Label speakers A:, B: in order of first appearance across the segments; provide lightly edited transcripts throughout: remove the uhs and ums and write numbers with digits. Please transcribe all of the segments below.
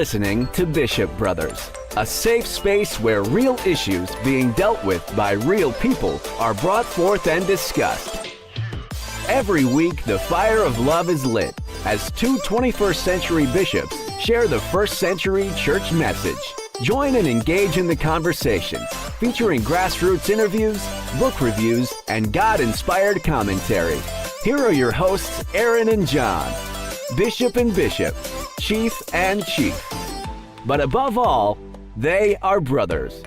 A: listening to Bishop Brothers, a safe space where real issues being dealt with by real people are brought forth and discussed. Every week, the fire of love is lit as two 21st century bishops share the first century church message. Join and engage in the conversations, featuring grassroots interviews, book reviews, and God-inspired commentary. Here are your hosts, Aaron and John, Bishop and Bishop, Chief and Chief. But above all, they are brothers.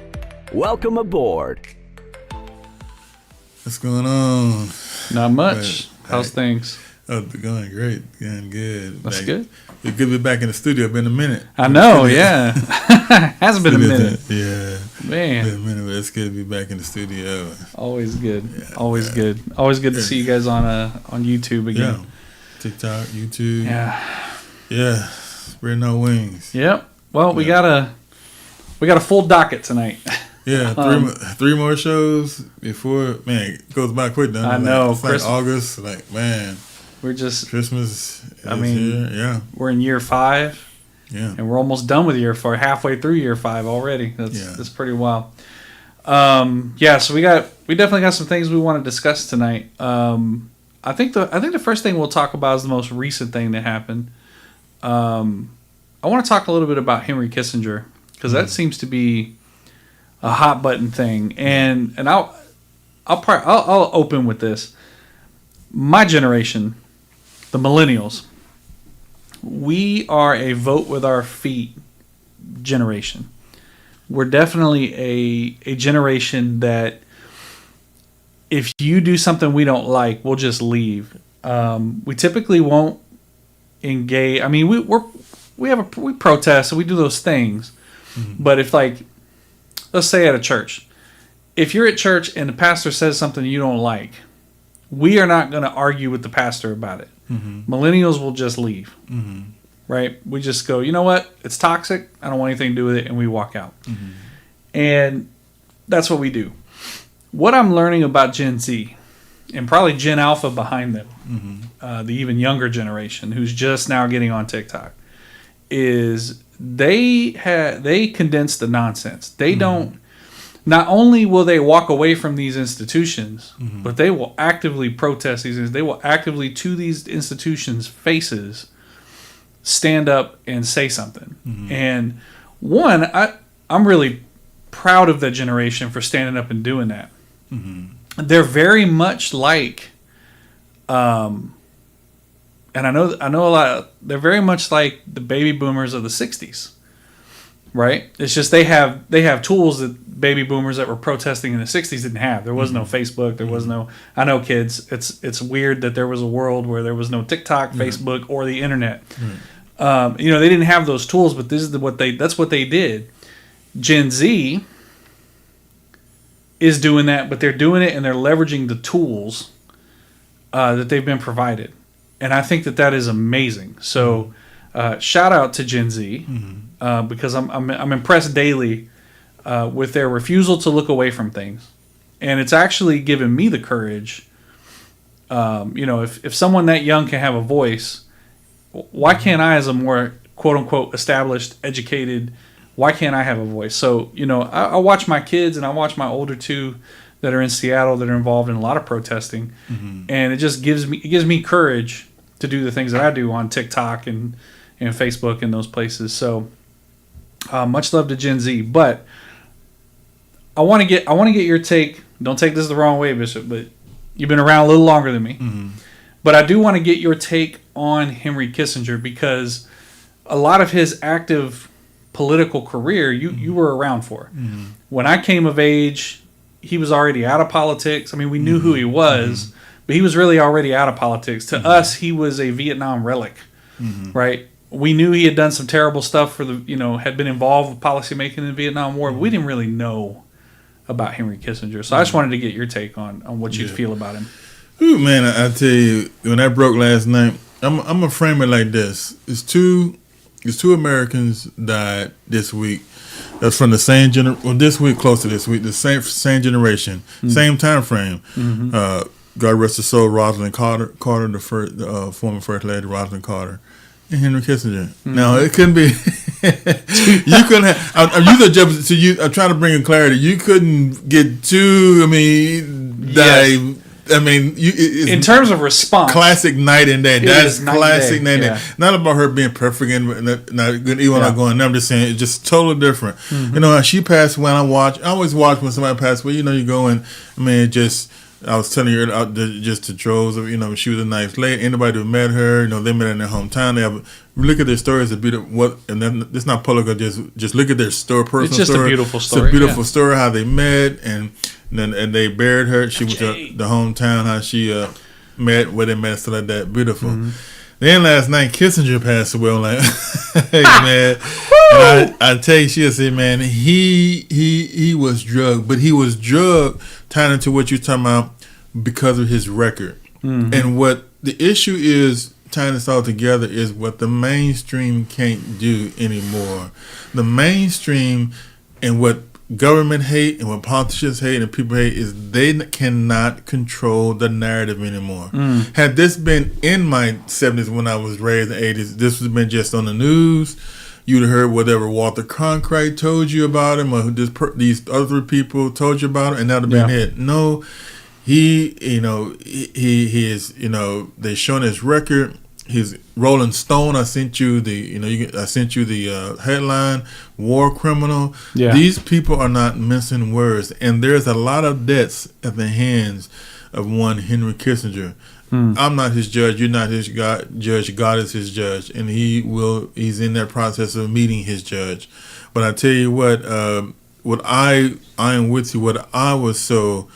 A: Welcome aboard.
B: What's going on?
C: Not much. How's things?
B: Oh, going great. Going good.
C: That's good.
B: It's good to be back in the studio. Been a minute.
C: I know, yeah. Hasn't been a minute.
B: Yeah.
C: Man.
B: Been a minute, but it's good to be back in the studio.
C: Always good.
B: Yeah.
C: Always good. Always good to see you guys on YouTube again.
B: Yeah. TikTok, YouTube.
C: Yeah.
B: Yeah. Spread no wings.
C: Yep. Well, we got a full docket tonight.
B: Yeah, three more shows before. Man, it goes by quick. Doesn't it?
C: I know.
B: It's like August. Like, man.
C: We're just
B: Christmas is
C: here.
B: Yeah.
C: We're in year 5.
B: Yeah.
C: And we're almost done with year 4, halfway through year 5 already. That's pretty wild. So we definitely got some things we want to discuss tonight. I think the first thing we'll talk about is the most recent thing that happened. I want to talk a little bit about Henry Kissinger, because that seems to be a hot button thing, and I'll open with this. My generation, the millennials, we are a vote with our feet generation. We're definitely a generation that if you do something we don't like, we'll just leave. We typically won't engage. I mean, we protest, so we do those things. Mm-hmm. But if, like, let's say at a church, if you're at church and the pastor says something you don't like, we are not going to argue with the pastor about it. Mm-hmm. Millennials will just leave. Mm-hmm. Right? We just go, you know what? It's toxic. I don't want anything to do with it. And we walk out. Mm-hmm. And that's what we do. What I'm learning about Gen Z, and probably Gen Alpha behind them, mm-hmm. The even younger generation who's just now getting on TikTok, is they condense the nonsense. They mm-hmm. don't. Not only will they walk away from these institutions, mm-hmm. but they will actively protest these. They will actively, to these institutions' faces, stand up and say something. Mm-hmm. And one, I'm really proud of that generation for standing up and doing that. Mm-hmm. They're very much like, and I know a lot. They're very much like the baby boomers of the '60s, right? It's just they have tools that baby boomers that were protesting in the '60s didn't have. There was mm-hmm. no Facebook. There was no. I know, kids. It's weird that there was a world where there was no TikTok, mm-hmm. Facebook, or the internet. Mm-hmm. They didn't have those tools, but this is that's what they did. Gen Z is doing that, but they're doing it and they're leveraging the tools that they've been provided. And I think that is amazing. So shout out to Gen Z, mm-hmm. Because I'm impressed daily with their refusal to look away from things. And it's actually given me the courage. If someone that young can have a voice, why can't I, as a more quote-unquote established, educated, why can't I have a voice? So, I watch my kids and I watch my older two that are in Seattle that are involved in a lot of protesting. Mm-hmm. And it just gives me courage to do the things that I do on TikTok and Facebook and those places. So much love to Gen Z. But I want to get your take. Don't take this the wrong way, Bishop, but you've been around a little longer than me. Mm-hmm. But I do want to get your take on Henry Kissinger, because a lot of his active political career you were around for. Mm-hmm. When I came of age, he was already out of politics. I mean, we knew mm-hmm. who he was, mm-hmm. but he was really already out of politics. To mm-hmm. us, he was a Vietnam relic, mm-hmm. right? We knew he had done some terrible stuff had been involved with policymaking in the Vietnam War, but we didn't really know about Henry Kissinger. So I just wanted to get your take on what you feel about him.
B: Ooh, man, I tell you, when I broke last night, I'm gonna frame it like this: It's two Americans died this week. That's from the same this week, close to this week, the same generation, mm-hmm. same time frame. Mm-hmm. God rest his soul, Rosalind Carter, the former First Lady, Rosalind Carter, and Henry Kissinger. Mm-hmm. Now it couldn't be You couldn't have. I'm trying to bring in clarity. You couldn't get too. I mean,
C: in terms of response,
B: classic night and day. That's classic night and day.
C: Yeah.
B: Not about her being perfect and not good. Even not going. I'm just saying it's just totally different.
C: Mm-hmm.
B: You know, she passed when I always watch when somebody passed away. You know, you go and I mean, it just. I was telling you out there just the droves of, you know, she was a nice lady. Anybody who met her, you know, they met her in their hometown. They have look at their stories. And then it's not public. Just look at their story, personal story.
C: It's just a beautiful story.
B: It's a beautiful story how they met and they buried her. She was the hometown how she met, where they met, stuff like that. Beautiful. Mm-hmm. Then last night Kissinger passed away. I'm like, hey man, and I tell you, she'll say, man, he was drugged, but he was drugged tied into what you're talking about because of his record. Mm-hmm. And what the issue is, tying this all together, is what the mainstream can't do anymore. The mainstream and what government hate and what politicians hate and people hate is they cannot control the narrative anymore. Had this been in my 70s when I was raised in the 80s, this would have been just on the news. You'd have heard whatever Walter Cronkite told you about him, or these other people told you about him, and that would have been it. No, he is, you know, they showing his record. He's Rolling Stone. I sent you the headline, war criminal. Yeah. These people are not mincing words, and there's a lot of debts at the hands of one Henry Kissinger. I'm not his judge. You're not his judge. God is his judge, and he's in that process of meeting his judge. But I tell you what I am with you. What I was so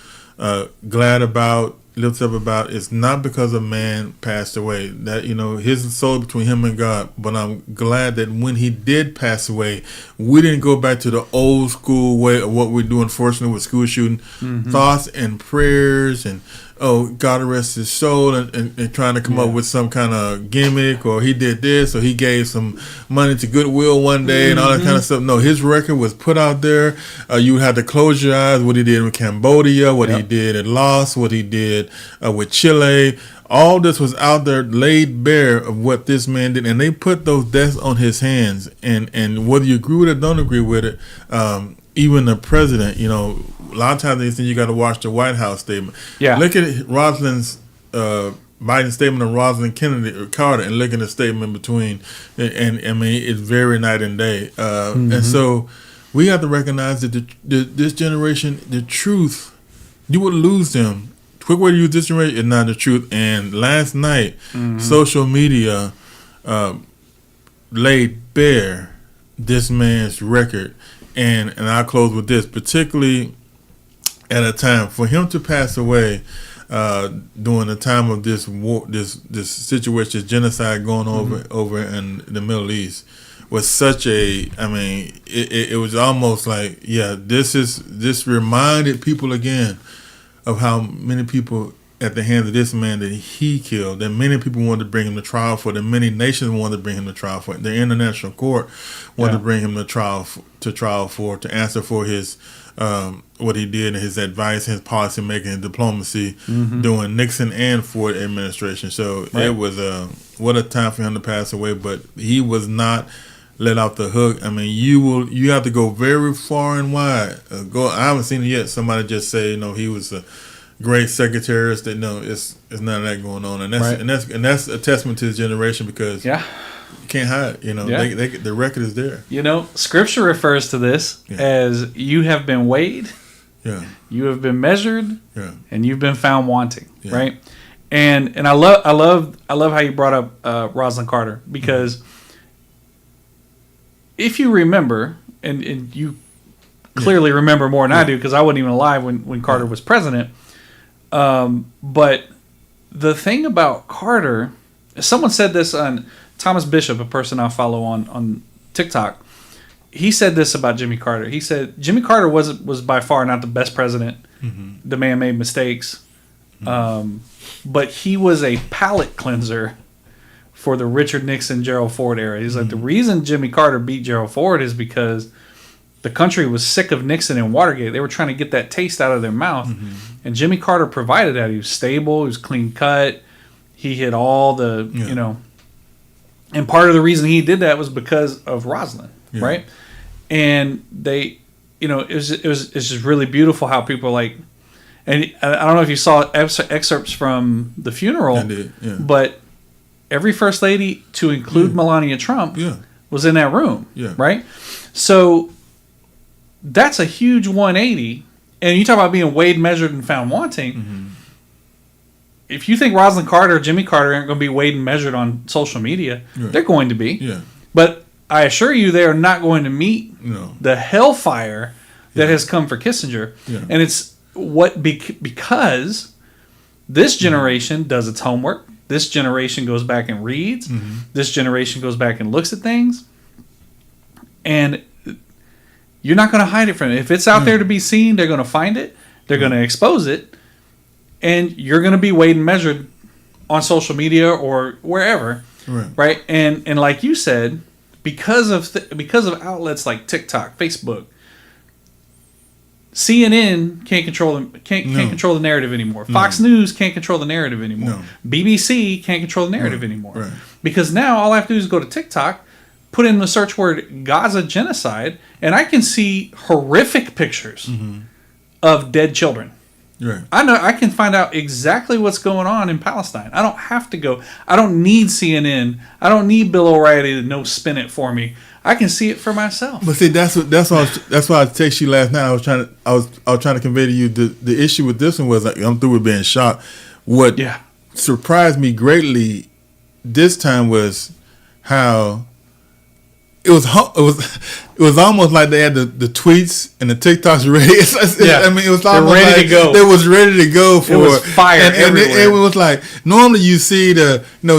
B: glad about, lifted up about, is not because a man passed away. That, you know, his soul between him and God. But I'm glad that when he did pass away, we didn't go back to the old school way of what we do, unfortunately, with school shooting. Thoughts and prayers and, oh, God rest his soul, and trying to come up with some kind of gimmick, or he did this, or he gave some money to Goodwill one day, and all that kind of stuff. No, his record was put out there. You had to close your eyes. What he did in Cambodia, what he did at Laos, what he did with Chile. All this was out there, laid bare of what this man did, and they put those deaths on his hands. And whether you agree with it or don't agree with it, even the president, you know, a lot of times they think you got to watch the White House statement. Yeah. Look at Biden's statement of Rosalind Kennedy or Carter, and look at the statement between, and I mean, it's very night and day. And so we have to recognize that this generation, the truth, you would lose them. Quick way to use this generation is not the truth. And last night, social media laid bare this man's record. And I'll close with this, particularly at a time for him to pass away during the time of this war, this situation, this genocide going over in the Middle East, was such a, I mean, it was almost like, this reminded people again of how many people at the hands of this man that he killed, that many people wanted to bring him to trial for, that many nations wanted to bring him to trial for, the international court wanted to bring him to trial for, to answer for his what he did and his advice, his policy making, his diplomacy during Nixon and Ford administration. So it was what a time for him to pass away, but he was not let off the hook. I mean, you have to go very far and wide. I haven't seen it yet. Somebody just say, you know, he was a great secretary. That no, it's none of that going on, and that's a testament to his generation, because you can't hide. You know, the record is there. You know, Scripture refers to this as you have been weighed, you have been measured, and you've been found wanting. Right, and I love how you brought up Rosalind Carter, because if you remember, and you clearly remember more than I do, because I wasn't even alive when Carter was president. But the thing about Carter, someone said this on Thomas Bishop, a person I follow on TikTok. He said this about Jimmy Carter. He said Jimmy Carter was by far not the best president. The man made mistakes, but he was a palate cleanser for the Richard Nixon, Gerald Ford era. He's like, the reason Jimmy Carter beat Gerald Ford is because the country was sick of Nixon and Watergate. They were trying to get that taste out of their mouth. And Jimmy Carter provided that. He was stable. He was clean cut. He hit all the,
C: And part of the reason he did that was because of Rosalind,
B: Yeah.
C: right? And they, it's just really beautiful how people are like, and I don't know if you saw excerpts from the funeral,
B: I did, yeah.
C: but every first lady, to include Melania Trump, was in that room, right? So that's a huge 180. And you talk about being weighed, measured, and found wanting.
B: Mm-hmm.
C: If you think Rosalind Carter or Jimmy Carter aren't going to be weighed and measured on social media, they're going to be.
B: Yeah.
C: But I assure you, they are not going to meet the hellfire that has come for Kissinger.
B: Yeah.
C: And it's because this generation does its homework. This generation goes back and reads. Mm-hmm. This generation goes back and looks at things. And you're not going to hide it from it. If it's out there to be seen, they're going to find it. They're going to expose it. And you're going to be weighed and measured on social media or wherever. Right? And like you said, because of outlets like TikTok, Facebook, CNN can't control the narrative anymore. Fox News can't control the narrative anymore. BBC can't control the narrative anymore.
B: Right.
C: Because now all I have to do is go to TikTok, put in the search word Gaza genocide, and I can see horrific pictures of dead children.
B: Right.
C: I know I can find out exactly what's going on in Palestine. I don't have to go. I don't need CNN. I don't need Bill O'Reilly to spin it for me. I can see it for myself.
B: But see, that's why I text you last night. I was trying to convey to you the issue with this one was like, I'm through with being shocked. What surprised me greatly this time was how it was almost like they had the tweets and the TikToks ready. I mean, it was almost
C: ready
B: like
C: to go.
B: They was ready to go for
C: it. Was fire everywhere.
B: It was like normally you see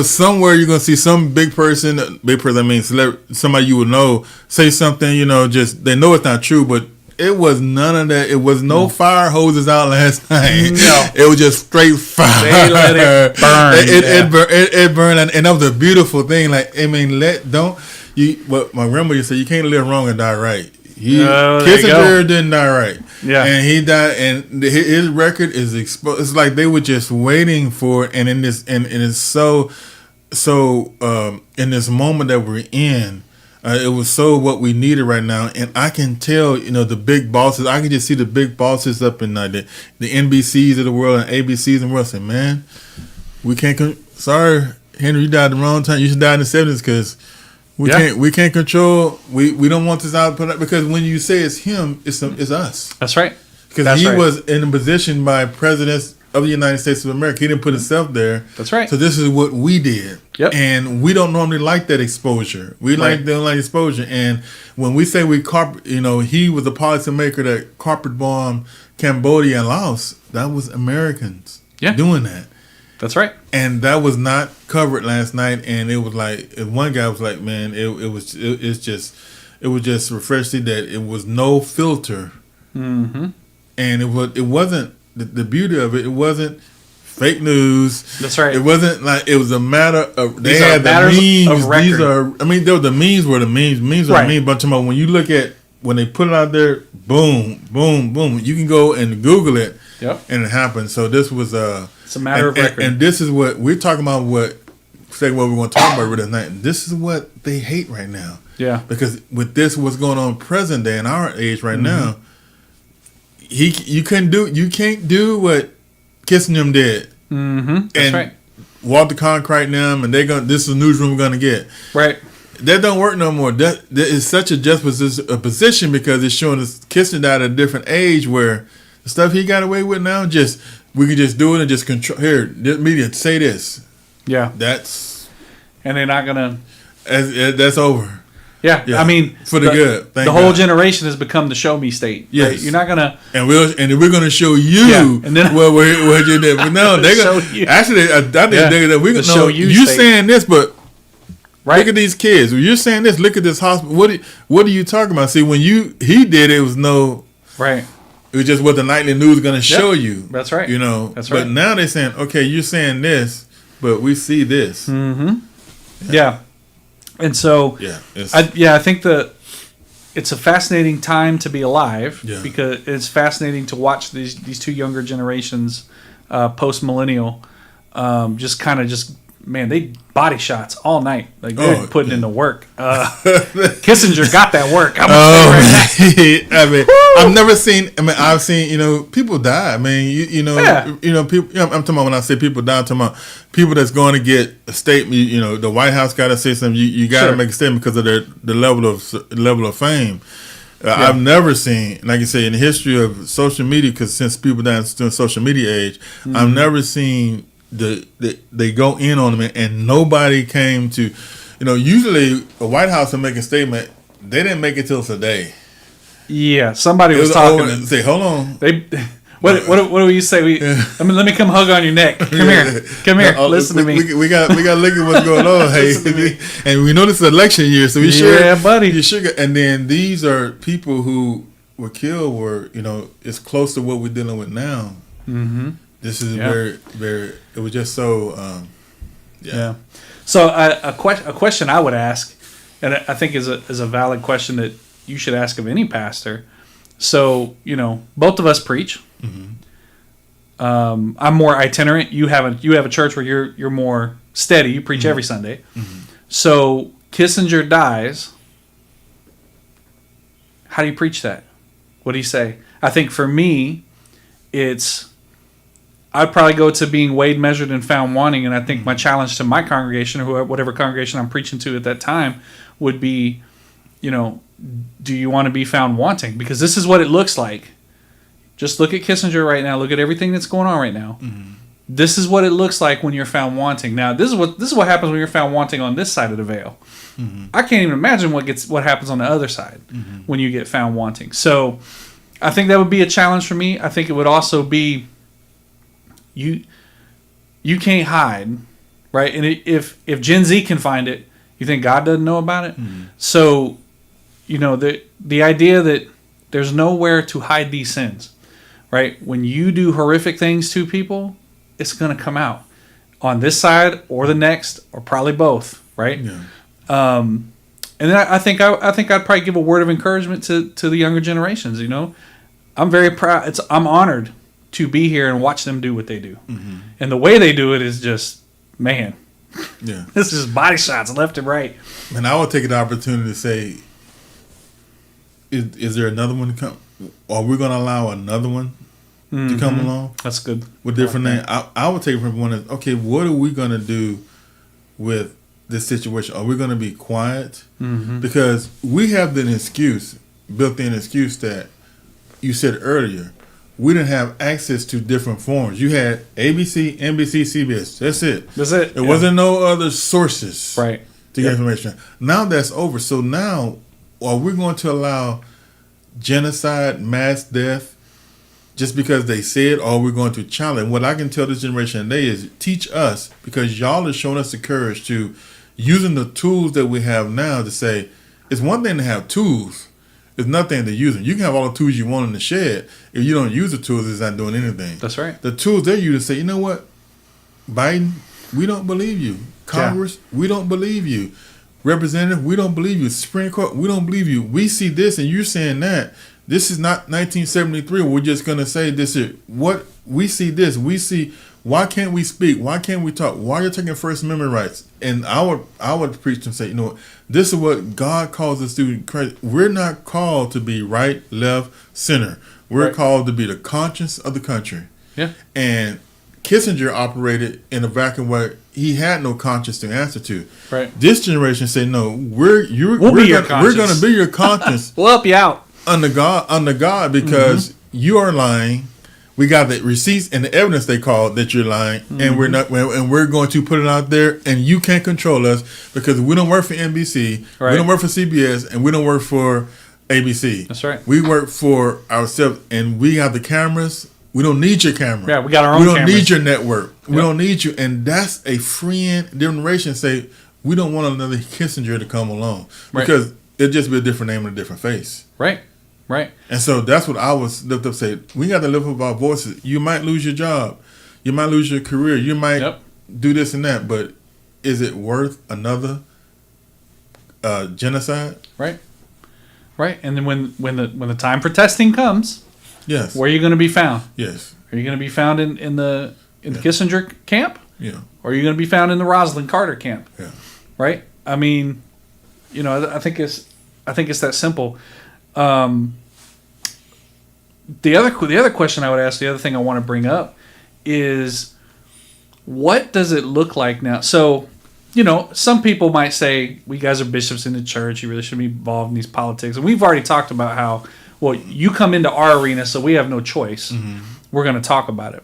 B: somewhere you're gonna see some big person. I mean, somebody you would know say something. Just they know it's not true, but it was none of that. It was no fire hoses out last night. No, it was just straight fire.
C: They let it burn.
B: It burned, and that was a beautiful thing. Like I mean, what my grandmother said, you can't live wrong and die right. Kissinger didn't die right. Yeah. And he died, and his record is exposed. It's like they were just waiting for it, and it's so in this moment that we're in, it was so what we needed right now. And I can tell, the big bosses, I can just see the big bosses up in the NBCs of the world and ABCs of the world say, man, we can't, sorry, Henry, you died the wrong time. You should die in the 70s because we can't control. We don't want this output because when you say it's him, it's us.
C: That's right.
B: Because he was in a position by presidents of the United States of America. He didn't put himself there.
C: That's right.
B: So this is what we did.
C: Yep.
B: And we don't normally like that exposure. We don't like exposure. And when we say he was a policymaker that carpet bombed Cambodia and Laos. That was Americans doing that.
C: That's right.
B: And that was not covered last night. And it was like, one guy was like, man, it was just refreshing that it was no filter. Mm-hmm. And it wasn't the beauty of it. It wasn't fake news.
C: That's right.
B: It wasn't like it was a matter of
C: these they had the memes.
B: Of record. The memes were the memes. Memes are memes. But when you look at when they put it out there, boom, boom, boom. You can go and Google it.
C: Yep.
B: And it happened. So this was
C: it's a matter of record.
B: And this is what we're talking about. What we're going to talk about tonight. This is what they hate right now.
C: Yeah.
B: Because with this, what's going on present day in our age right now. You can't do what Kissinger did.
C: Mm-hmm. That's
B: and
C: right.
B: Walter Cronkite them, and this is the newsroom we're gonna get.
C: Right.
B: That don't work no more. That is such a position because it's showing us Kissinger at a different age where the stuff he got away with now, we can just do it and just control. Here, this media say this.
C: Yeah.
B: And
C: they're not gonna.
B: That's over.
C: Yeah, I mean,
B: for the good.
C: The whole generation has become the show me state.
B: Yes,
C: right? You're not gonna,
B: and we're gonna show you.
C: Yeah. And then
B: what you did. But no, they're gonna show you. Actually, I think we're gonna show you saying this, but look at these kids. When you're saying this, look at this hospital. What are you talking about? See, when he did it, was no
C: right.
B: It was just what the nightly news is gonna show you.
C: That's right.
B: That's right. But now they're saying, okay, you're saying this, but we see this.
C: Mm-hmm. Yeah. And so, I think it's a fascinating time to be alive because it's fascinating to watch these two younger generations, post millennial, just man, they body shots all night. Like they're putting in the work. Kissinger got that work. I'm
B: I mean, I've never seen. I mean, I've seen people die. I mean, people. I'm talking about when I say people die. I'm talking about people that's going to get a statement. The White House got to say something. You got to make a statement because of the level of fame. I've never seen, like you say, in the history of social media, because since people die in social media age, I've never seen they go in on them and nobody came to, usually the White House will make a statement. They didn't make it till today.
C: Yeah, somebody was talking.
B: Say, hold on.
C: What do you say? Let me come hug on your neck. Come here. Listen to me.
B: We got to look at what's going on. Hey, and we know this is election year, so we should.
C: Yeah, buddy.
B: You should. And then these are people who were killed. It's close to what we're dealing with now. Mm-hmm. This is very, very. It was just so.
C: Yeah. So a question I would ask, and I think is a valid question that you should ask of any pastor. So both of us preach. Mm-hmm. I'm more itinerant. You have a church where you're more steady. You preach every Sunday. Mm-hmm. So Kissinger dies. How do you preach that? What do you say? I think for me, I'd probably go to being weighed, measured, and found wanting. And I think my challenge to my congregation or whatever congregation I'm preaching to at that time would be, do you want to be found wanting? Because this is what it looks like. Just look at Kissinger right now. Look at everything that's going on right now. Mm-hmm. This is what it looks like when you're found wanting. Now, this is what happens when you're found wanting on this side of the veil. Mm-hmm. I can't even imagine what happens on the other side when you get found wanting. So, I think that would be a challenge for me. I think it would also be you can't hide, right? And if Gen Z can find it, you think God doesn't know about it? Mm-hmm. So, the idea that there's nowhere to hide these sins. Right? When you do horrific things to people, it's going to come out on this side or the next, or probably both. Right? Yeah. And then I think I'd probably give a word of encouragement to the younger generations. I'm very proud. I'm honored to be here and watch them do what they do, and the way they do it is just, man. Yeah. This is body shots left and right.
B: And I would take the opportunity to say, is there another one to come? Are we going to allow another one to come along?
C: That's good.
B: With different names. I would take it from one as, okay, what are we going to do with this situation? Are we going to be quiet? Mm-hmm. Because we have built-in excuse that you said earlier. We didn't have access to different forms. You had ABC, NBC, CBS. That's it. There wasn't no other sources to get information. Now that's over. So now, are we going to allow genocide, mass death, just because they said, or are we going to challenge? What I can tell this generation today is teach us, because y'all are showing us the courage to using the tools that we have now to say, it's one thing to have tools. It's nothing to use them. You can have all the tools you want in the shed. If you don't use the tools, it's not doing anything.
C: That's right.
B: The tools they use to say, you know what, Biden, we don't believe you. Congress, we don't believe you. Representative, we don't believe you. Supreme Court, we don't believe you. We see this and you're saying that. This is not 1973. We're just going to say this is what we see. This we see. Why can't we speak? Why can't we talk? Why are you taking First Amendment rights? And I would preach and say, this is what God calls us to do. We're not called to be right, left, center. We're called to be the conscience of the country. Yeah. And Kissinger operated in a vacuum where he had no conscience to answer to. Right. This generation say, no, we're going to be your conscience.
C: We'll help you out.
B: Under God, because you are lying. We got the receipts and the evidence they call that you're lying, and we're going to put it out there, and you can't control us because we don't work for NBC, we don't work for CBS, and we don't work for ABC.
C: That's right.
B: We work for ourselves, and we have the cameras. We don't need your camera.
C: Yeah, we got our own cameras.
B: We don't need your network. Yep. We don't need you, and that's a freeing generation. Say we don't want another Kissinger to come along because it'd just be a different name and a different face.
C: Right. Right.
B: And so that's what I was lift up say. We got to lift up our voices. You might lose your job. You might lose your career. You might do this and that. But is it worth another genocide?
C: Right. Right. And then when the time for testing comes,
B: yes,
C: where are you going to be found?
B: Yes.
C: Are you going to be found in the Kissinger camp?
B: Yeah.
C: or you're going to be found in the Rosalind Carter camp.
B: Yeah.
C: Right? I mean, I think it's that simple. The other question I would ask, the other thing I want to bring up is, what does it look like now? So, some people might say, we guys are bishops in the church, you really shouldn't be involved in these politics. And we've already talked about how, well, you come into our arena, so we have no choice. Mm-hmm. We're going to talk about it.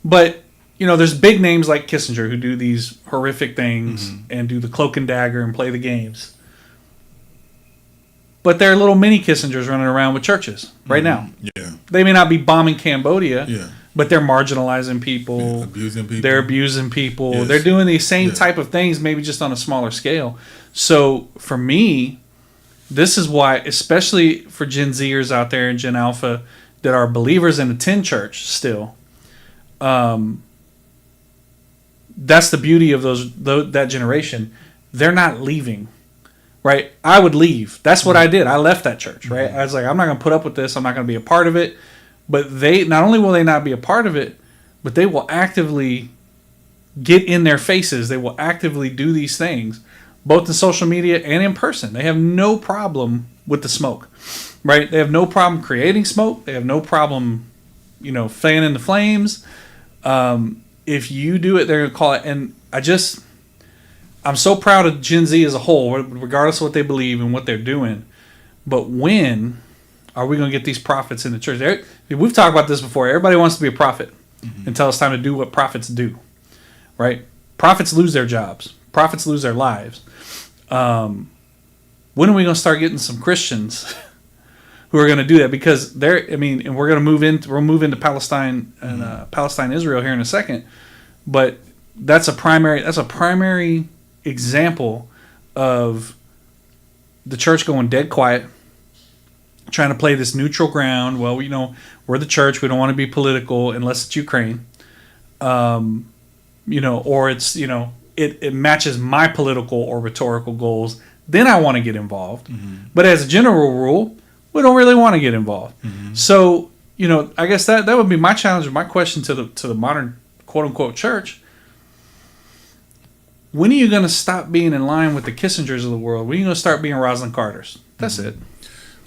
C: But, there's big names like Kissinger who do these horrific things and do the cloak and dagger and play the games. But there are little mini Kissingers running around with churches right now.
B: Yeah.
C: They may not be bombing Cambodia,
B: Yeah.
C: but they're marginalizing people.
B: Abusing people.
C: They're abusing people.
B: Yes.
C: They're doing these same type of things, maybe just on a smaller scale. So for me, this is why, especially for Gen Zers out there and Gen Alpha that are believers in the 10 church still, that's the beauty of that generation. They're not leaving. Right? I would leave. That's what I did. I left that church, right? I was like, I'm not going to put up with this. I'm not going to be a part of it. But they, not only will they not be a part of it, but they will actively get in their faces. They will actively do these things, both in social media and in person. They have no problem with the smoke, right? They have no problem creating smoke. They have no problem, fanning the flames. If you do it, they're going to call it. And I'm so proud of Gen Z as a whole, regardless of what they believe and what they're doing. But when are we going to get these prophets in the church? We've talked about this before. Everybody wants to be a prophet until it's time to do what prophets do, right? Prophets lose their jobs. Prophets lose their lives. When are we going to start getting some Christians who are going to do that? Because and we're going to move into Palestine and Palestine, Israel here in a second. But that's a primary example of the church going dead quiet, trying to play this neutral ground. Well, we're the church. We don't want to be political unless it's Ukraine, or it's it matches my political or rhetorical goals. Then I want to get involved. But as a general rule, we don't really want to get involved. So I guess that would be my challenge or my question to the modern quote unquote church. When are you going to stop being in line with the Kissingers of the world? When are you going to start being Rosalind Carters? That's it.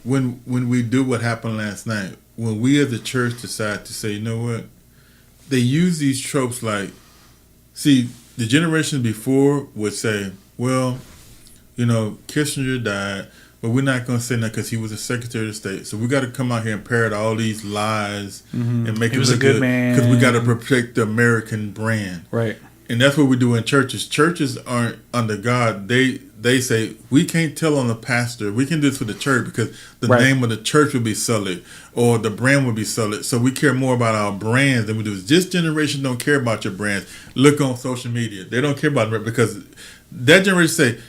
B: When we do what happened last night, when we as a church decide to say, you know what, they use these tropes like, see, the generation before would say, well, Kissinger died, but we're not going to say that because he was a Secretary of State. So we got to come out here and parrot all these lies and make it look good man because we got to protect the American brand.
C: Right.
B: And that's what we do in churches. Churches aren't under God. They say, we can't tell on the pastor. We can do this for the church because the name of the church will be sullied or the brand will be sullied. So we care more about our brands than we do. This generation don't care about your brands. Look on social media. They don't care about it because that generation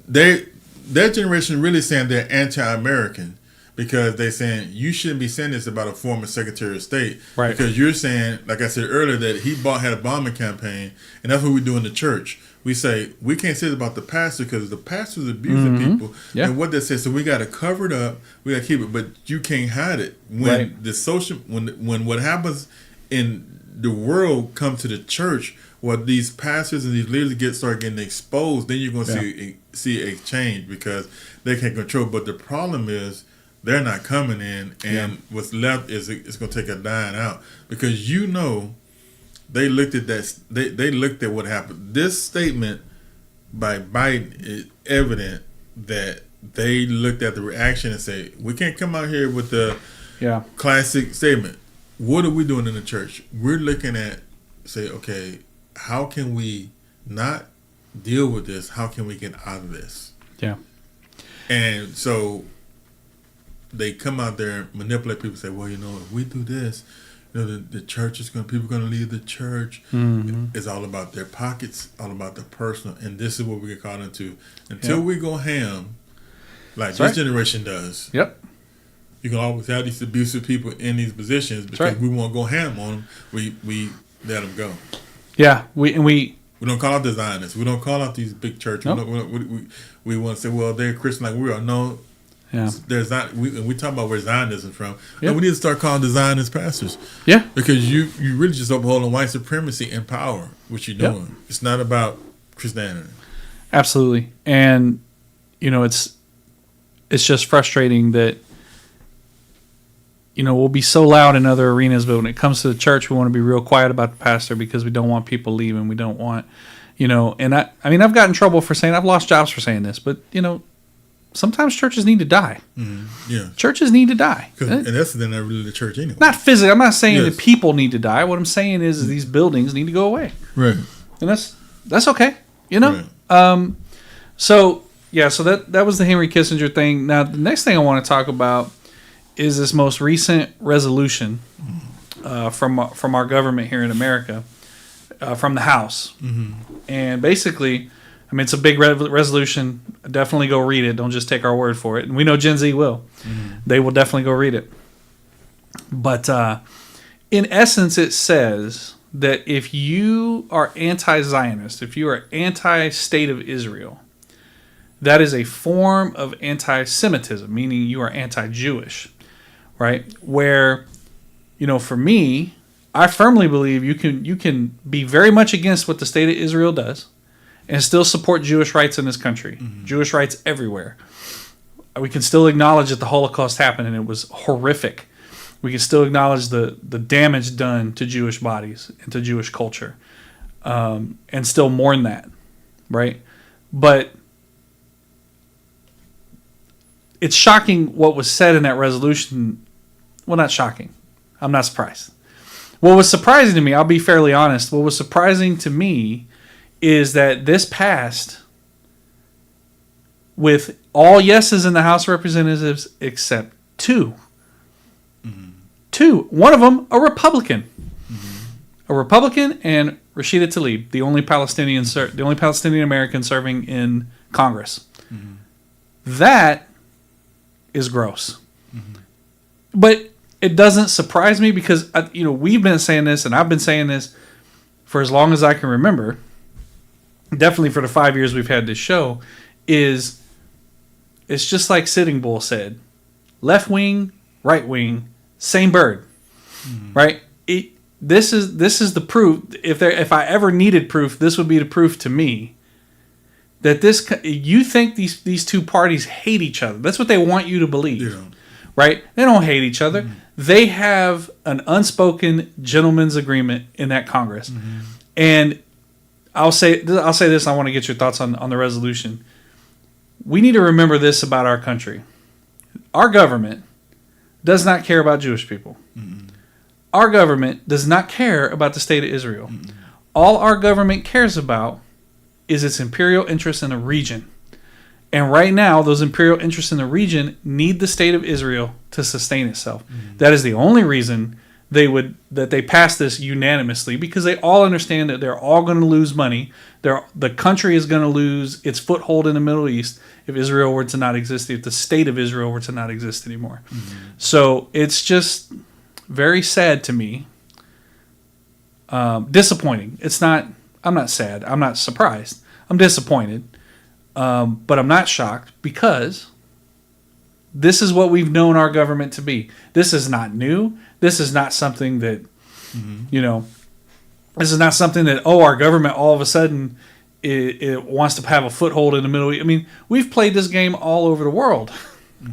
B: that generation really saying they're anti-American because they're saying you shouldn't be saying this about a former Secretary of State. Right. Because you're saying, like I said earlier, that he had a bombing campaign, and that's what we do in the church. We say, we can't say it about the pastor because the pastor's abusing people. Yeah. And what they say, so we got to cover it up, we got to keep it, but you can't hide it. When the social, when what happens in the world comes to the church, where these pastors and these leaders start getting exposed, then you're going to see a change because they can't control. But the problem is, they're not coming in, and what's left is it's going to take a dying out because they looked at that. They looked at what happened. This statement by Biden is evident that they looked at the reaction and say, "We can't come out here with the classic statement." What are we doing in the church? We're looking at say, okay, how can we not deal with this? How can we get out of this?
C: Yeah, and
B: so. They come out there and manipulate people. Say, well, if we do this, the church is people are going to leave the church. It's all about their pockets, all about the personal, and this is what we get caught into. Until we go ham, like this generation does.
C: Yep.
B: You can always have these abusive people in these positions because we won't go ham on them. We let them go.
C: Yeah, we
B: don't call out the Zionists. We don't call out these big churches. Nope. We want to say, well, they're Christian like we are. No.
C: Yeah.
B: There's not. We talk about where Zionism from.
C: Yeah.
B: And we need to start calling the Zionist pastors.
C: Yeah.
B: Because you really just upholding white supremacy and power, what you're doing.
C: Yep.
B: It's not about Christianity.
C: Absolutely. And, it's just frustrating that, we'll be so loud in other arenas, but when it comes to the church, we want to be real quiet about the pastor because we don't want people leaving. We don't want, and I've gotten in trouble for saying, I've lost jobs for saying this, but, sometimes churches need to die.
B: Mm-hmm. Yeah.
C: Churches need to die.
B: And that's then not really the church anyway.
C: Not physically. I'm not saying
B: Yes.
C: that people need to die. What I'm saying is these buildings need to go away.
B: Right.
C: And that's okay.
B: Right.
C: So that was the Henry Kissinger thing. Now the next thing I want to talk about is this most recent resolution from our government here in America, from the House. Mm-hmm. And basically, it's a big resolution. Definitely go read it. Don't just take our word for it. And we know Gen Z will. Mm-hmm. They will definitely go read it. But in essence, it says that if you are anti-Zionist, if you are anti-state of Israel, that is a form of anti-Semitism, meaning you are anti-Jewish, right? Where, for me, I firmly believe you can be very much against what the state of Israel does and still support Jewish rights in this country, Jewish rights everywhere. We can still acknowledge that the Holocaust happened and it was horrific. We can still acknowledge the damage done to Jewish bodies and to Jewish culture, and still mourn that, right? But it's shocking what was said in that resolution. Well, not shocking. I'm not surprised. What was surprising to me, I'll be fairly honest, what was surprising to me is that this passed with all yeses in the House of Representatives except two. Mm-hmm. Two. One of them, a Republican. Mm-hmm. A Republican and Rashida Tlaib, the only Palestinian American serving in Congress. Mm-hmm. That is gross. Mm-hmm. But it doesn't surprise me because we've been saying this and I've been saying this for as long as I can remember. Definitely for the 5 years we've had this show, it's just like Sitting Bull said, left wing, right wing, same bird, right? This is the proof. If I ever needed proof, this would be the proof to me that you think these two parties hate each other. That's what they want you to believe, right? They don't hate each other. Mm-hmm. They have an unspoken gentleman's agreement in that Congress, and I'll say this. I want to get your thoughts on the resolution. We need to remember this about our country. Our government does not care about Jewish people. Mm-mm. Our government does not care about the state of Israel. Mm-mm. All our government cares about is its imperial interests in the region. And right now, those imperial interests in the region need the state of Israel to sustain itself. Mm-hmm. That is the only reason they pass this unanimously, because they all understand that they're all going to lose money. The country is going to lose its foothold in the Middle East if Israel were to not exist, if the state of Israel were to not exist anymore. Mm-hmm. So it's just very sad to me. Disappointing. I'm not sad. I'm not surprised. I'm disappointed. But I'm not shocked because this is what we've known our government to be. This is not new. This is not something that, this is not something that, our government all of a sudden it wants to have a foothold in the Middle East. I mean, we've played this game all over the world,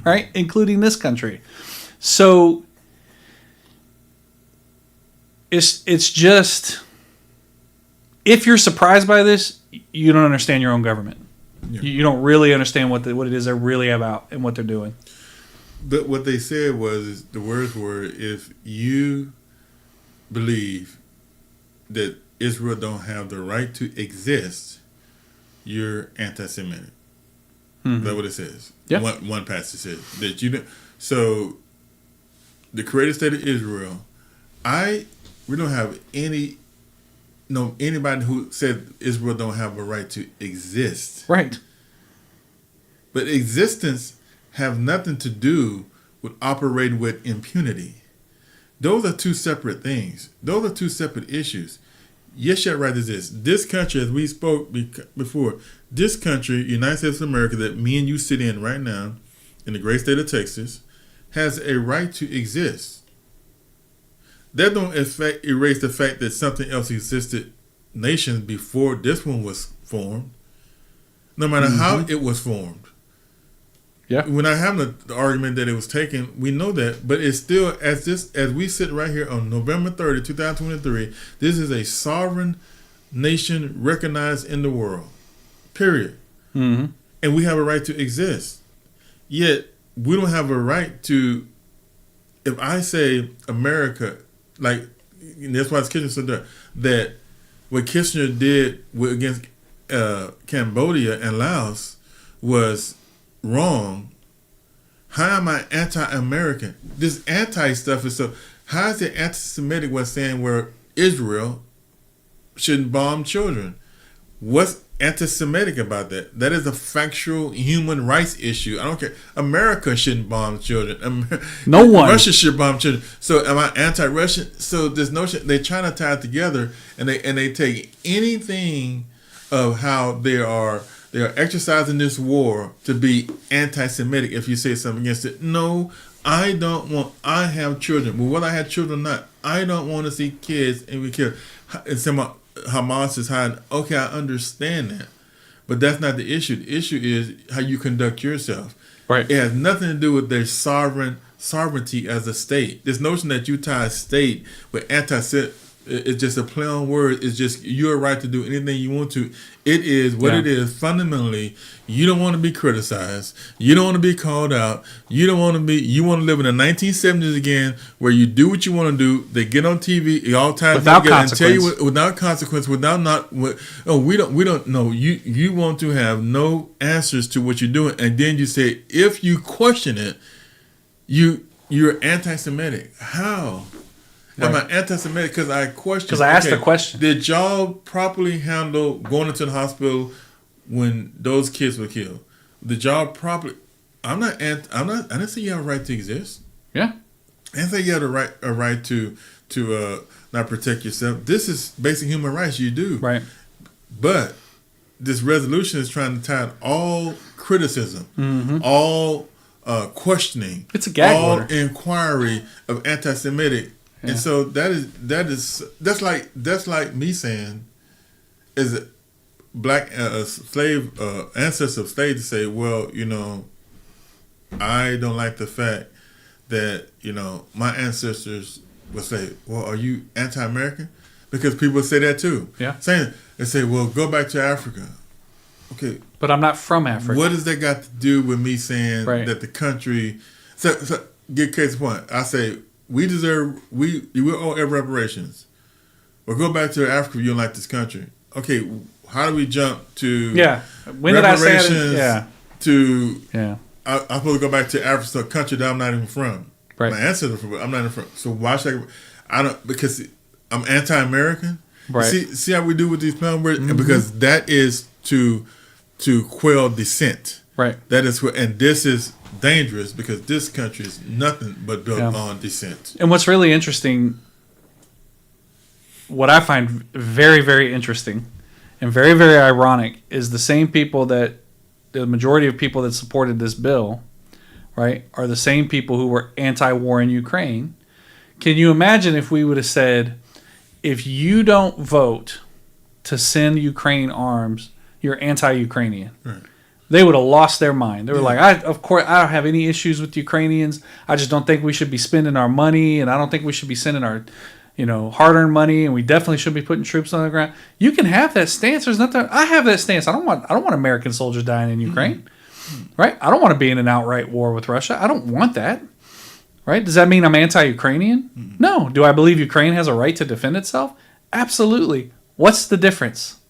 C: right? Including this country. So it's just, if you're surprised by this, you don't understand your own government. Yeah. You don't really understand what it is they're really about and what they're doing.
B: But what they said was, the words were, if you believe that Israel don't have the right to exist, you're anti-Semitic. Mm-hmm. That's what it says.
C: Yeah.
B: One passage says that you don't. So the created state of Israel, we don't have anybody who said Israel don't have a right to exist.
C: Right.
B: But existence have nothing to do with operating with impunity. Those are two separate things. Those are two separate issues. Yeshet right is this. This country, as we spoke before, this country, United States of America, that me and you sit in right now, in the great state of Texas has a right to exist. That don't erase the fact that something else existed nations before this one was formed, no matter how it was formed.
C: Yeah.
B: We're not having the argument that it was taken. We know that, but it's still as we sit right here on November 30, 2023. This is a sovereign nation recognized in the world. Period.
C: Mm-hmm.
B: And we have a right to exist. Yet we don't have a right to. If I say America, like that's why Kissinger said that what Kissinger did against Cambodia and Laos was wrong. How am I anti-American? This anti stuff is so. How is it anti-Semitic? Was saying where Israel shouldn't bomb children? What's anti-Semitic about that? That is a factual human rights issue. I don't care. America shouldn't bomb children.
C: No one.
B: Russia should bomb children. So am I anti-Russian? So this notion they're trying to tie it together, and they take anything of how they are exercising this war to be anti-Semitic if you say something against it. No, I don't want. I have children. Well, whether I have children or not, I don't want to see kids and be killed. And some Hamas is hiding. Okay, I understand that, but that's not the issue. The issue is how you conduct yourself.
C: Right.
B: It has nothing to do with their sovereignty as a state. This notion that you tie a state with it's just a play on words. It's just your right to do anything you want to. It is what it is. Fundamentally, you don't want to be criticized. You don't want to be called out. You don't want to be. You want to live in the 1970s again, where you do what you want to do. They get on TV all time
C: without
B: and tell you
C: consequence.
B: without consequence, we don't know. You want to have no answers to what you're doing, and then you say if you question it, you're anti-Semitic. How? Right. Am I anti-Semitic because I question?
C: Because I asked the question.
B: Did y'all properly handle going into the hospital when those kids were killed? Did y'all properly? I didn't say you have a right to exist.
C: Yeah.
B: I didn't say you have a right to not protect yourself. This is basic human rights. You do.
C: Right.
B: But this resolution is trying to tie all criticism, all questioning,
C: it's a gag
B: all
C: order.
B: Inquiry of anti-Semitic. Yeah. And so that's like me saying, is it black slave ancestors of slaves to say, well, I don't like the fact that my ancestors would say, well, are you anti-American? Because people say that too.
C: Yeah,
B: they say, well, go back to Africa. Okay,
C: but I'm not from Africa.
B: What does that got to do with me saying that the country? So get case in point. I say. We owe reparations. Well, go back to Africa if you don't like this country. Okay, how do we jump to
C: when did I say it?
B: I'm supposed to go back to Africa, a country that I'm not even from.
C: Right.
B: My ancestors are from, but I'm not even from. So why should because I'm anti-American.
C: Right.
B: See how we do with these pound words? Mm-hmm. Because that is to quell dissent.
C: Right.
B: That is and this is dangerous because this country is nothing but built on dissent.
C: And what's really interesting, what I find very, very interesting and very, very ironic is the same people the majority of people that supported this bill, right, are the same people who were anti-war in Ukraine. Can you imagine if we would have said, if you don't vote to send Ukraine arms, you're anti-Ukrainian? Right. They would have lost their mind. They were like, of course, I don't have any issues with Ukrainians. I just don't think we should be spending our money, and I don't think we should be sending our, hard-earned money, and we definitely should be putting troops on the ground. You can have that stance. There's nothing. I have that stance. I don't want American soldiers dying in Ukraine, right? I don't want to be in an outright war with Russia. I don't want that, right? Does that mean I'm anti-Ukrainian? No. Do I believe Ukraine has a right to defend itself? Absolutely. What's the difference?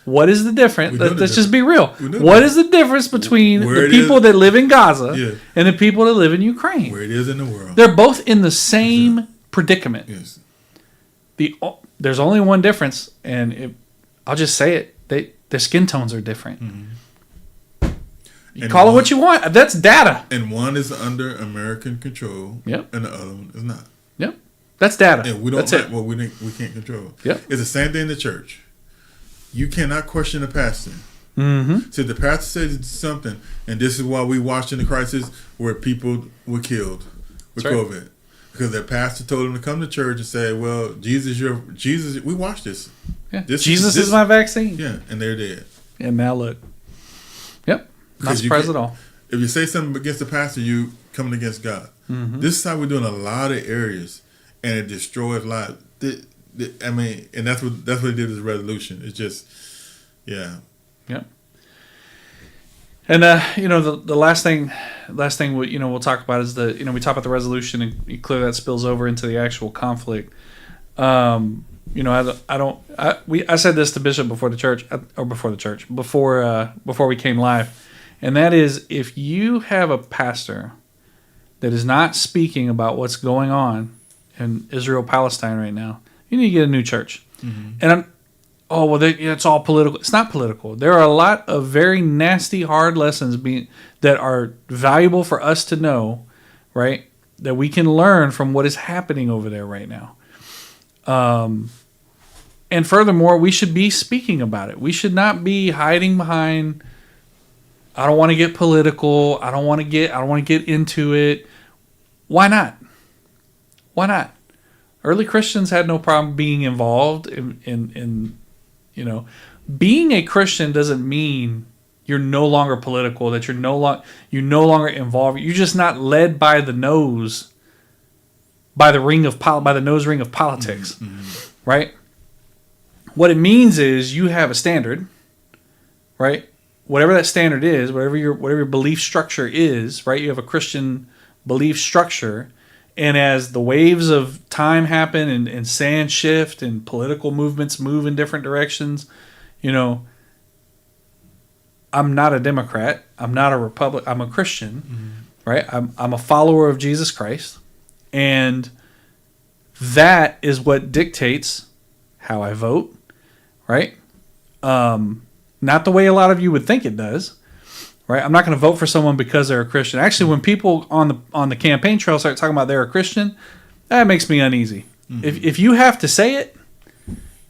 C: What is the difference? Let's just be real. What is the difference between the people that live in Gaza and the people that live in Ukraine?
B: Where it is in the world.
C: They're both in the same predicament. Yes. There's only one difference, and I'll just say it. Their skin tones are different. Mm-hmm. You call it what you want. That's data.
B: And one is under American control, and the other one is not.
C: Yep. That's data.
B: And we don't
C: That's it.
B: Well, we can't control.
C: Yep.
B: It's the same thing in the church. You cannot question a pastor.
C: Mm-hmm.
B: So the pastor says something, and this is why we watched in the crisis where people were killed with COVID. Because their pastor told them to come to church and say, well, Jesus, we watched this.
C: Yeah. Jesus is my vaccine.
B: Yeah, and they're dead.
C: And now look. Yep. Not surprised at all.
B: If you say something against the pastor, you coming against God. Mm-hmm. This is how we're doing a lot of areas, and it destroys lives. And that's what it did as a resolution. It's just, yeah.
C: Yep. And the last thing we'll talk about is we talk about the resolution, and clearly that spills over into the actual conflict. I said this to Bishop before we came live, and that is, if you have a pastor that is not speaking about what's going on in Israel Palestine right now, you need to get a new church. Mm-hmm. And it's all political. It's not political. There are a lot of very nasty, hard lessons that are valuable for us to know, right? That we can learn from what is happening over there right now. And furthermore, we should be speaking about it. We should not be hiding behind, I don't want to get political. I don't want to get into it. Why not? Why not? Early Christians had no problem being involved in being a Christian doesn't mean you're no longer political, that you're no longer involved. You're just not led by the nose, by the nose ring of politics, mm-hmm. right? What it means is you have a standard, right? Whatever that standard is, whatever your belief structure is, right? You have a Christian belief structure, and as the waves of time happen and sand shift and political movements move in different directions, I'm not a Democrat. I'm not a Republican. I'm a Christian, mm-hmm. right? I'm a follower of Jesus Christ. And that is what dictates how I vote, right? Not the way a lot of you would think it does, right? I'm not going to vote for someone because they're a Christian. Actually, when people on the campaign trail start talking about they're a Christian, that makes me uneasy. Mm-hmm. If you have to say it,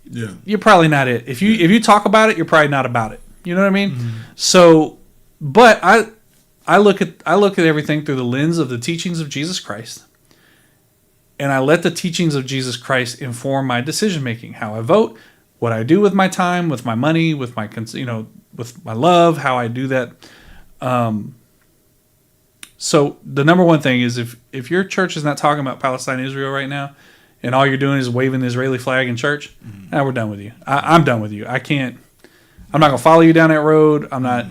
B: yeah,
C: you're probably not it. If you talk about it, you're probably not about it. You know what I mean? Mm-hmm. So, but I look at everything through the lens of the teachings of Jesus Christ, and I let the teachings of Jesus Christ inform my decision making, how I vote, what I do with my time, with my money, with my with my love, how I do that. So the number one thing is if your church is not talking about Palestine, Israel right now, and all you're doing is waving the Israeli flag in church, we're done with you. I'm done with you. I'm not going to follow you down that road. I'm not,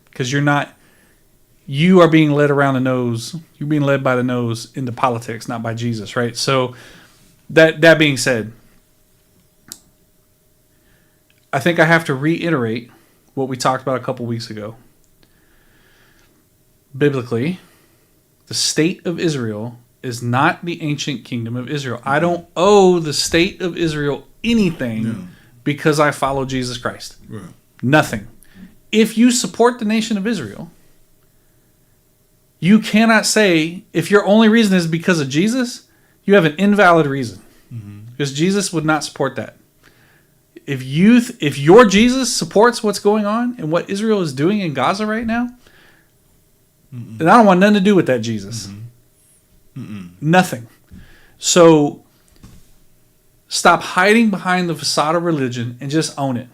C: because you are being led around the nose. You're being led by the nose into politics, not by Jesus, right? So that being said, I think I have to reiterate what we talked about a couple weeks ago. Biblically, the state of Israel is not the ancient kingdom of Israel. I don't owe the state of Israel anything because I follow Jesus Christ.
B: Right.
C: Nothing. If you support the nation of Israel, you cannot say, if your only reason is because of Jesus, you have an invalid reason. Mm-hmm. Because Jesus would not support that. If your Jesus supports what's going on and what Israel is doing in Gaza right now, then I don't want nothing to do with that Jesus. Nothing. So stop hiding behind the facade of religion and just own it.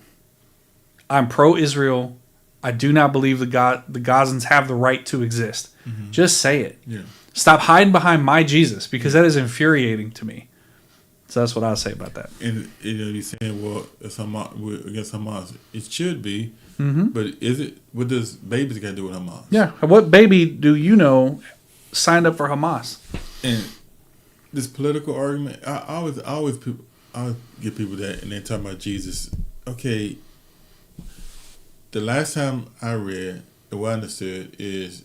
C: I'm pro-Israel. I do not believe the Gazans have the right to exist. Mm-hmm. Just say it. Yeah. Stop hiding behind my Jesus, because that is infuriating to me. So that's what I'll say about that.
B: And you're saying, well, it's against Hamas. It should be, but is it? What does babies got to do with Hamas?
C: Yeah. What baby do you know signed up for Hamas?
B: And this political argument, I always get people that, and they talk about Jesus. Okay. The last time I read, the way I understood is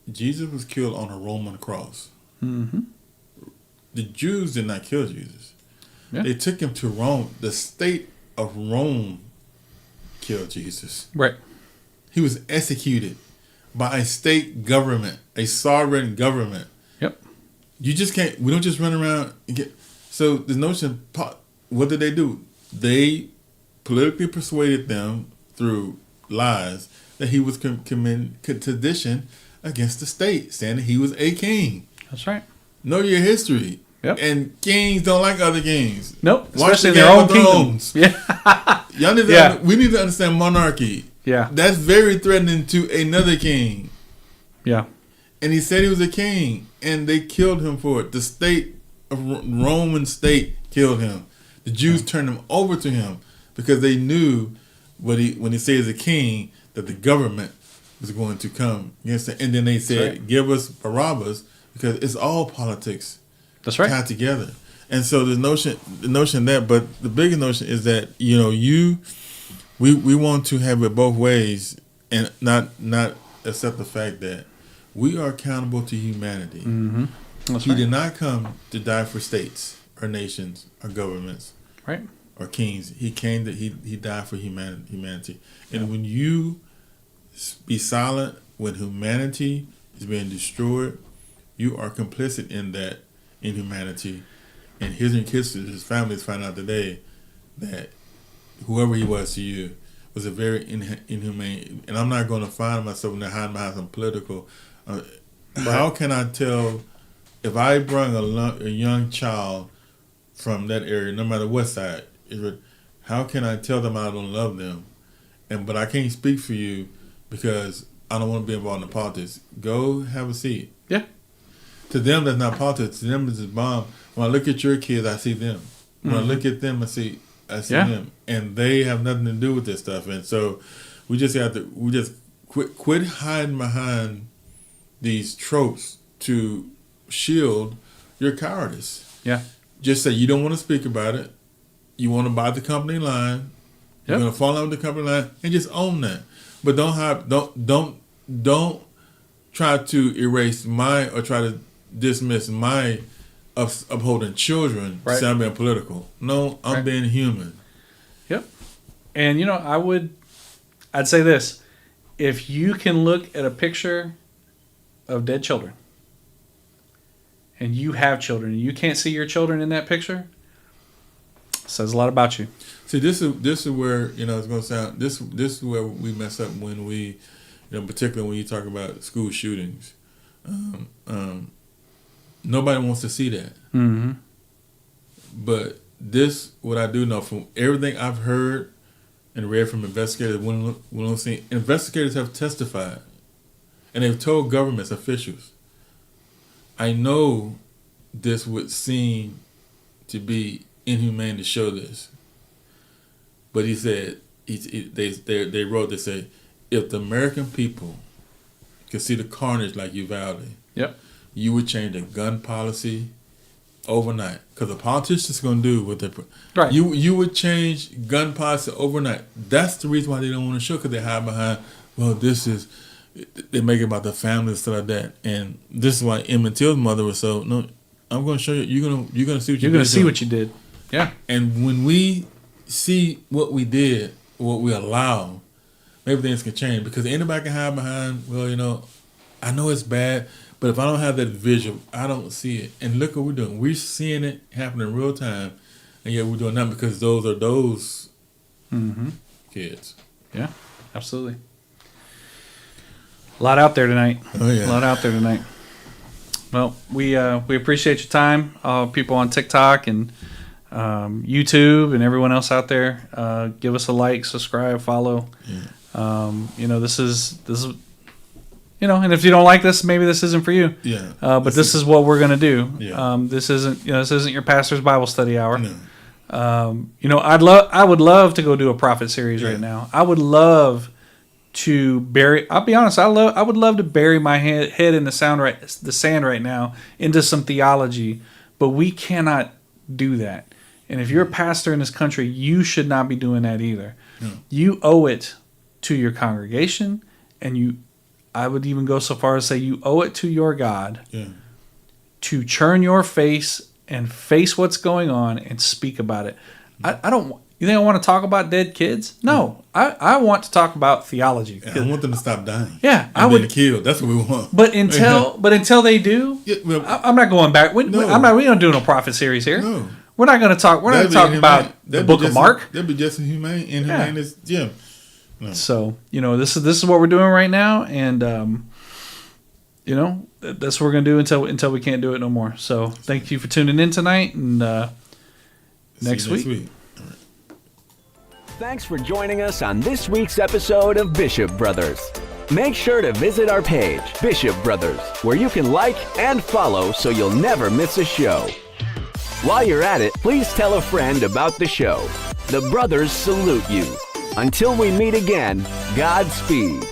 B: Jesus was killed on a Roman cross. Mm-hmm. The Jews did not kill Jesus. Yeah. They took him to Rome. The state of Rome killed Jesus.
C: Right.
B: He was executed by a state government, a sovereign government.
C: Yep.
B: You just can't. We don't just run around and get. So the notion. What did they do? They politically persuaded them through lies that he was committing sedition against the state, saying that he was a king.
C: That's right.
B: Know your history.
C: Yep.
B: And kings don't like other kings.
C: Nope.
B: Watch
C: Especially
B: the
C: in their
B: Game
C: own
B: of
C: kingdom.
B: Thrones.
C: Yeah.
B: Y'all need to we need to understand monarchy.
C: Yeah.
B: That's very threatening to another king.
C: Yeah.
B: And he said he was a king, and they killed him for it. The state of Roman state killed him. The Jews turned him over to him because they knew when he said he's a king that the government was going to come against him. And then they said, "Give us Barabbas," because it's all politics.
C: That's right.
B: Tied together. And so the notion that, but the biggest notion is that we want to have it both ways and not accept the fact that we are accountable to humanity.
C: Mm-hmm. That's
B: He
C: right.
B: did not come to die for states or nations or governments,
C: Right.
B: or kings. He came that he died for humanity. And when you be silent when humanity is being destroyed, you are complicit in that inhumanity. And his families find out today that whoever he was to you was a very inhumane. And I'm not going to find myself in there hiding behind some political. How can I tell if I bring a young child from that area, no matter what side, how can I tell them I don't love them? But I can't speak for you because I don't want to be involved in politics. Go have a seat.
C: Yeah.
B: To them, that's not politics. To them, it's just bomb. When I look at your kids, I see them. When I look at them, I see them, and they have nothing to do with this stuff. And so, we just quit hiding behind these tropes to shield your cowardice.
C: Yeah.
B: Just say you don't want to speak about it. You want to buy the company line. You're going to fall out with the company line, and just own that. But don't try to erase or try to dismiss my upholding children.
C: Right.
B: Say I'm being political. No, I'm being human.
C: Yep. And I'd say this: if you can look at a picture of dead children, and you have children, and you can't see your children in that picture, it says a lot about you.
B: See, this is where it's going to sound. This is where we mess up when we, particularly when you talk about school shootings. Nobody wants to see that.
C: Mm-hmm.
B: But what I do know from everything I've heard and read from investigators, investigators have testified, and they've told governments officials, I know this would seem to be inhumane to show this. But he said, they wrote, they say, if the American people could see the carnage like Uvalde, you would change the gun policy overnight. Because the politicians going to do what they put.
C: Right.
B: You would change gun policy overnight. That's the reason why they don't want to show, because they hide behind, they make it about the family and stuff like that. And this is why Emmett Till's mother was so, no, I'm going to show you, you're going to see what you did.
C: You're going to see what you did. Yeah.
B: And when we see what we did, what we allow, maybe things can change. Because anybody can hide behind, I know it's bad, but if I don't have that visual, I don't see it. And look what we're doing. We're seeing it happen in real time, and yet we're doing nothing because those are those kids.
C: Yeah, absolutely. A lot out there tonight.
B: Oh, yeah.
C: A lot out there tonight. Well, we appreciate your time, people on TikTok and YouTube and everyone else out there. Give us a like, subscribe, follow. Yeah. This is and if you don't like this, maybe this isn't for you.
B: Yeah.
C: But this is what we're gonna do.
B: Yeah.
C: This isn't your pastor's Bible study hour.
B: No.
C: I would love to go do a prophet series right now. I would love to bury. I'll be honest. I would love to bury my head in the sand right now into some theology, but we cannot do that. And if you're a pastor in this country, you should not be doing that either.
B: No.
C: You owe it to your congregation, and I would even go so far as say you owe it to your God to turn your face and face what's going on and speak about it. I don't. You think I want to talk about dead kids? No, I want to talk about theology.
B: I want them to stop dying.
C: Yeah,
B: I would killed. That's what we want.
C: But until they do, I'm not going back. We don't do no prophet series here.
B: No.
C: We're not going to talk. We're not going to talk about the Book of Mark.
B: That'd be just inhumane. No.
C: So, this is what we're doing right now, and that's what we're gonna do until we can't do it no more. So, thank you for tuning in tonight, and next week.
A: Thanks for joining us on this week's episode of Bishop Brothers. Make sure to visit our page, Bishop Brothers, where you can like and follow so you'll never miss a show. While you're at it, please tell a friend about the show. The brothers salute you. Until we meet again, Godspeed.